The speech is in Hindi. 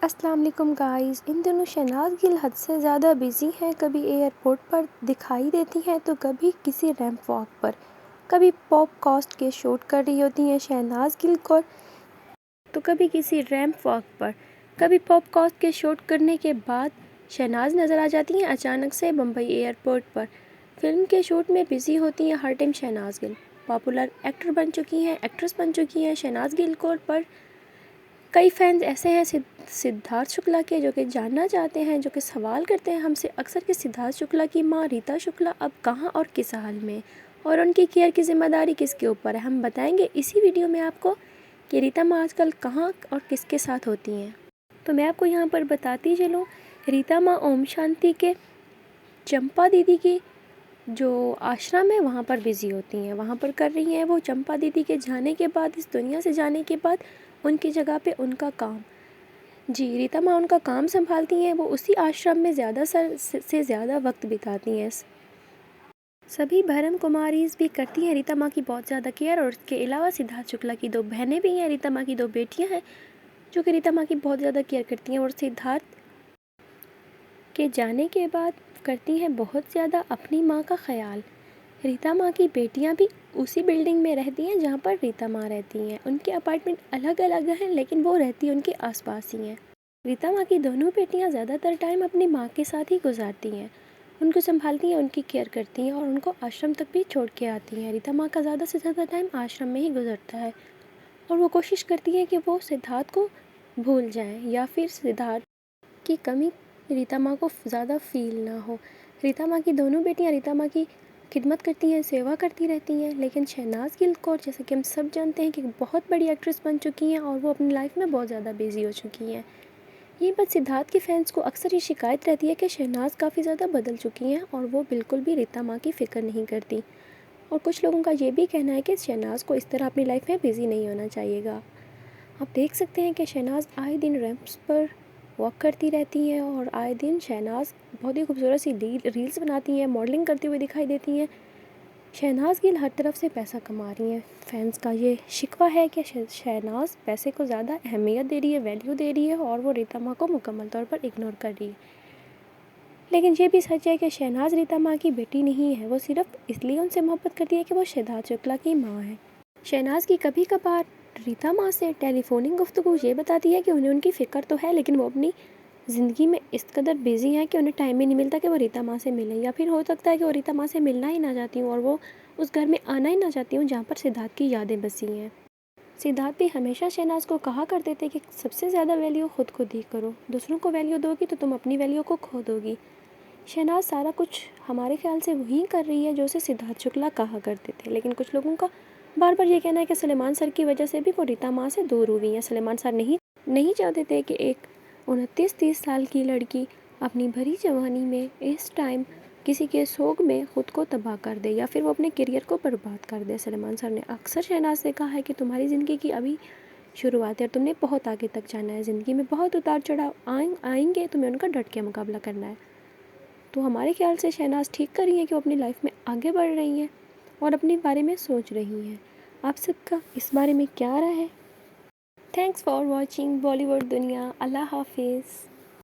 अस्सलाम वालेकुम गाइस। इन दिनों शहनाज गिल हद से ज़्यादा बिज़ी हैं। कभी एयरपोर्ट पर दिखाई देती हैं तो कभी किसी रैंप वॉक पर, कभी पॉडकास्ट के शूट कर रही होती हैं शहनाज गिल को, तो कभी किसी रैंप वॉक पर। कभी पॉडकास्ट के शूट करने के बाद शहनाज नज़र आ जाती हैं अचानक से बम्बई एयरपोर्ट पर। फिल्म के शूट में बिज़ी होती हैं हर time Shehnaaz Gill. Popular actor बन चुकी हैं, एक्ट्रेस बन चुकी हैं शहनाज गिल को, पर कई फैंस ऐसे हैं सिद्धार्थ शुक्ला के जो कि जानना चाहते हैं, जो कि सवाल करते हैं हमसे अक्सर कि सिद्धार्थ शुक्ला की मां रीता शुक्ला अब कहां और किस हाल में, और उनकी केयर की ज़िम्मेदारी किसके ऊपर है। हम बताएंगे इसी वीडियो में आपको कि रीता मां आजकल कहां और किसके साथ होती हैं। तो मैं आपको यहाँ पर बताती चलूँ, रीता मां ओम शांति के चंपा दीदी की जो आश्रम है वहाँ पर बिज़ी होती हैं, वहाँ पर कर रही हैं वो चंपा दीदी के जाने के बाद, इस दुनिया से जाने के बाद उनकी जगह पे उनका काम। जी, रीता माँ उनका काम संभालती हैं, वो उसी आश्रम में ज़्यादा से ज़्यादा वक्त बिताती हैं। सभी ब्रह्म कुमारीज़ भी करती हैं रीता माँ की बहुत ज़्यादा केयर, और इसके अलावा सिद्धार्थ शुक्ला की 2 बहनें भी हैं, रीता माँ की 2 बेटियाँ हैं जो कि रीता माँ की बहुत ज़्यादा केयर करती हैं, और सिद्धार्थ के जाने के बाद करती हैं बहुत ज़्यादा अपनी माँ का ख्याल। रीता माँ की बेटियाँ भी उसी बिल्डिंग में रहती हैं जहाँ पर रीता माँ रहती हैं। उनके अपार्टमेंट अलग अलग हैं लेकिन वो रहती उनके आसपास ही हैं। रीता माँ की दोनों बेटियाँ ज़्यादातर टाइम अपनी माँ के साथ ही गुजारती हैं, उनको संभालती हैं, उनकी केयर करती हैं और उनको आश्रम तक भी छोड़ के आती हैं। रीता माँ का ज़्यादा से ज़्यादा टाइम आश्रम में ही गुजरता है, और वो कोशिश करती हैं कि वो सिद्धार्थ को भूल जाएँ या फिर सिद्धार्थ की कमी रीता माँ को ज़्यादा फील ना हो। रीता माँ की दोनों बेटियाँ रीता माँ की खिदमत करती हैं, सेवा करती रहती हैं, लेकिन शहनाज गिल कौर जैसे कि हम सब जानते हैं कि बहुत बड़ी एक्ट्रेस बन चुकी हैं और वो अपनी लाइफ में बहुत ज़्यादा बिजी हो चुकी हैं। ये बात सिद्धार्थ के फैंस को अक्सर ये शिकायत रहती है कि शहनाज काफ़ी ज़्यादा बदल चुकी हैं और वो बिल्कुल भी रीता माँ की फ़िक्र नहीं करती, और कुछ लोगों का ये भी कहना है कि शहनाज को इस तरह अपनी लाइफ में बिज़ी नहीं होना चाहिएगा। आप देख सकते हैं कि शहनाज आए दिन रैंप्स पर वॉक करती रहती हैं, और आए दिन शहनाज बहुत ही खूबसूरत सी रील्स बनाती हैं, मॉडलिंग करती हुई दिखाई देती हैं। शहनाज गिल हर तरफ से पैसा कमा रही हैं। फैंस का ये शिकवा है कि शहनाज पैसे को ज़्यादा अहमियत दे रही है, वैल्यू दे रही है, और वो रीता माँ को मुकम्मल तौर पर इग्नोर कर रही है। लेकिन ये भी सच है कि शहनाज रीता माँ की बेटी नहीं है, वो सिर्फ इसलिए उनसे मोहब्बत करती है कि वो सिद्धार्थ शुक्ला की माँ है। शहनाज की कभी कभार रीता माँ से टेलीफोनिक गुफ्तगू ये बताती है कि उन्हें उनकी फ़िक्र तो है, लेकिन वो अपनी ज़िंदगी में इस कदर बिज़ी हैं कि उन्हें टाइम ही नहीं मिलता कि वो रीता माँ से मिलें, या फिर हो सकता है कि वो रीता माँ से मिलना ही ना चाहती हूँ और वो उस घर में आना ही ना चाहती हूँ जहाँ पर सिद्धार्थ की यादें बसी हैं। सिद्धार्थ भी हमेशा शहनाज को कहा करते थे कि सबसे ज़्यादा वैल्यू खुद को दी करो, दूसरों को वैल्यू दोगी तो तुम अपनी वैल्यू को खो दोगी। शहनाज सारा कुछ हमारे ख्याल से वही कर रही है जो उसे सिद्धार्थ शुक्ला कहा करते थे, लेकिन कुछ लोगों का बार बार ये कहना है कि सलेमान सर की वजह से भी वो रीता माँ से दूर हुई हैं। सलेमान सर नहीं चाहते थे कि एक 29-30 साल की लड़की अपनी भरी जवानी में इस टाइम किसी के सोग में ख़ुद को तबाह कर दे या फिर वो अपने करियर को बर्बाद कर दे। सलेमान सर ने अक्सर शहनाज से कहा है कि तुम्हारी ज़िंदगी की अभी शुरुआत है और तुमने बहुत आगे तक जाना है, ज़िंदगी में बहुत उतार चढ़ाव आएंगे, तुम्हें उनका डट के मुकाबला करना है। तो हमारे ख्याल से शहनाज ठीक कर रही हैं कि वो अपनी लाइफ में आगे बढ़ रही हैं और अपने बारे में सोच रही हैं। आप सबका इस बारे में क्या राय है? थैंक्स फॉर वॉचिंग बॉलीवुड दुनिया। अल्लाह हाफिज़।